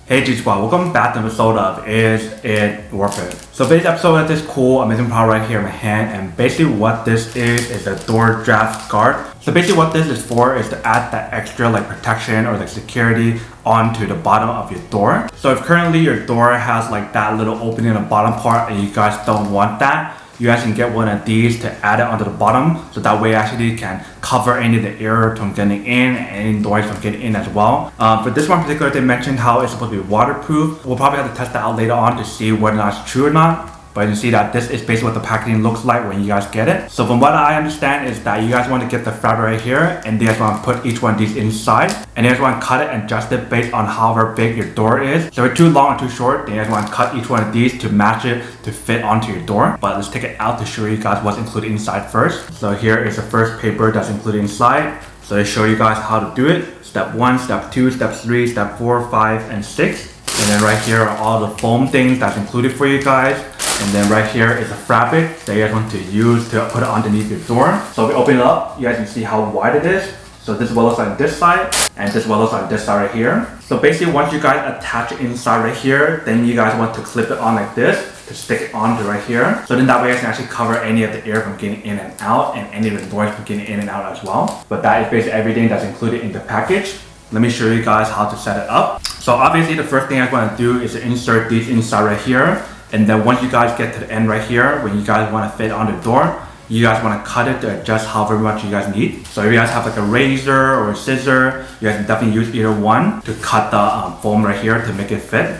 Hey G Squad, welcome back to an episode of Is It Worth It? So today's episode has this cool amazing product right here in my hand, and basically what this is a door draft guard. So basically what this is for is to add that extra like protection or like security onto the bottom of your door. So if currently your door has like that little opening in the bottom part and you guys don't want that, you guys can get one of these to add it onto the bottom, so that way actually can cover any of the air from getting in and any noise from getting in as well. For this one in particular, they mentioned how it's supposed to be waterproof. We'll probably have to test that out later on to see whether or not it's true or not. But you can see that this is basically what the packaging looks like when you guys get it. So from what I understand is that you guys want to get the fabric right here, and you guys want to put each one of these inside, and you guys want to cut it and adjust it based on however big your door is. So if it's too long or too short, then you guys want to cut each one of these to match it to fit onto your door. But let's take it out to show you guys what's included inside first. So here is the first paper that's included inside. So they show you guys how to do it. Step 1, step 2, step 3, step 4, 5, and 6. And then right here are all the foam things that's included for you guys. And then right here is a fabric that you guys want to use to put it underneath your door. So if we open it up, you guys can see how wide it is. So this is what it looks like on this side, and this is what it looks like on this side right here. So basically once you guys attach it inside right here, then you guys want to clip it on like this to stick it onto right here. So then that way you guys can actually cover any of the air from getting in and out, and any of the noise from getting in and out as well. But that is basically everything that's included in the package. Let me show you guys how to set it up. So obviously the first thing I want to do is to insert these inside right here. And then once you guys get to the end right here, when you guys want to fit on the door, you guys want to cut it to adjust however much you guys need. So if you guys have like a razor or a scissor, you guys can definitely use either one to cut the foam right here to make it fit.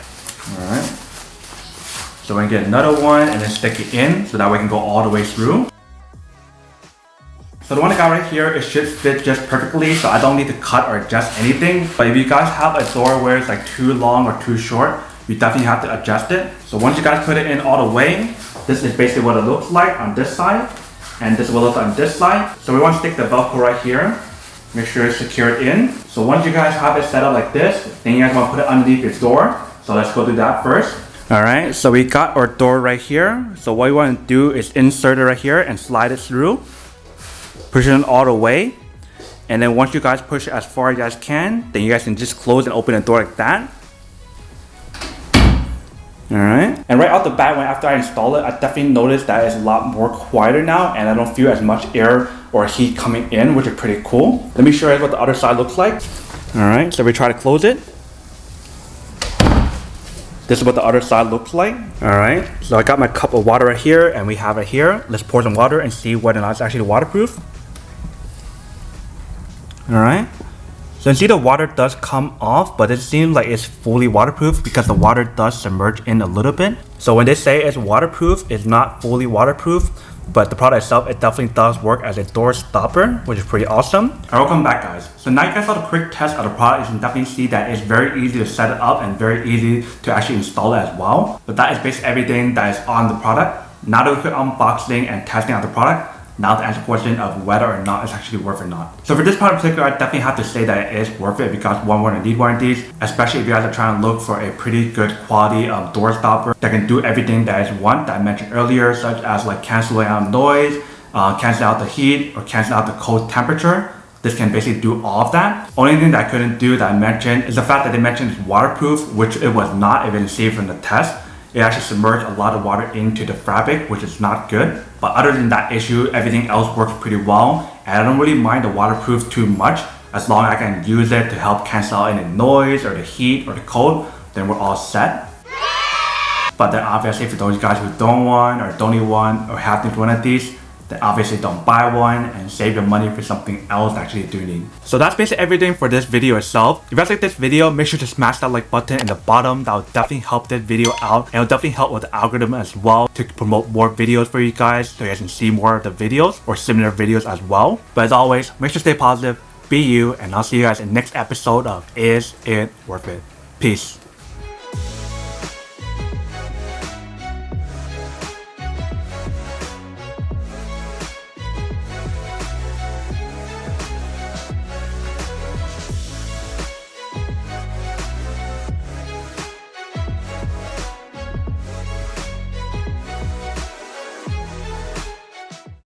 Alright. So we're going to get another one and then stick it in so that way it can go all the way through. So the one I got right here, it should fit just perfectly, so I don't need to cut or adjust anything. But if you guys have a door where it's like too long or too short, you definitely have to adjust it. So once you guys put it in all the way, this is basically what it looks like on this side, and this is what it looks like on this side. So we want to stick the Velcro right here, make sure it's secured in. So once you guys have it set up like this, then you guys want to put it underneath your door. So let's go do that first. Alright, so we got our door right here. So what we want to do is insert it right here and slide it through. Push it in all the way. And then once you guys push it as far as you guys can, then you guys can just close and open the door like that. Alright, and right off the bat, after I install it, I definitely noticed that it's a lot more quieter now, and I don't feel as much air or heat coming in, which is pretty cool. Let me show you what the other side looks like. Alright, so we try to close it. This is what the other side looks like. Alright, so I got my cup of water right here, and we have it here. Let's pour some water and see whether or not it's actually waterproof. Alright. So you see the water does come off, but it seems like it's fully waterproof because the water does submerge in a little bit. So when they say it's waterproof, it's not fully waterproof, but the product itself, it definitely does work as a door stopper, which is pretty awesome. Alright, welcome back guys. So now you guys saw the quick test of the product. You can definitely see that it's very easy to set it up and very easy to actually install it as well. But that is basically everything that is on the product. Now that we quit unboxing and testing out the product, now to answer the question of whether or not it's actually worth it or not. So for this product in particular, I definitely have to say that it is worth it because one, we're gonna need one of these, especially if you guys are trying to look for a pretty good quality door stopper that can do everything that is one that I mentioned earlier, such as like canceling out noise, cancel out the heat, or cancel out the cold temperature. This can basically do all of that. Only thing that I couldn't do that I mentioned is the fact that they mentioned it's waterproof, which it was not, if you can see from the test. It actually submerged a lot of water into the fabric, which is not good. But other than that issue, everything else works pretty well. And I don't really mind the waterproof too much. As long as I can use it to help cancel out any noise or the heat or the cold, then we're all set. But then obviously for those guys who don't want or don't need one or have one of these, then obviously don't buy one and save your money for something else that actually do need. So that's basically everything for this video itself. If you guys like this video, make sure to smash that like button in the bottom. That will definitely help this video out, and it will definitely help with the algorithm as well to promote more videos for you guys so you guys can see more of the videos or similar videos as well. But as always, make sure to stay positive, be you, and I'll see you guys in the next episode of Is It Worth It? Peace.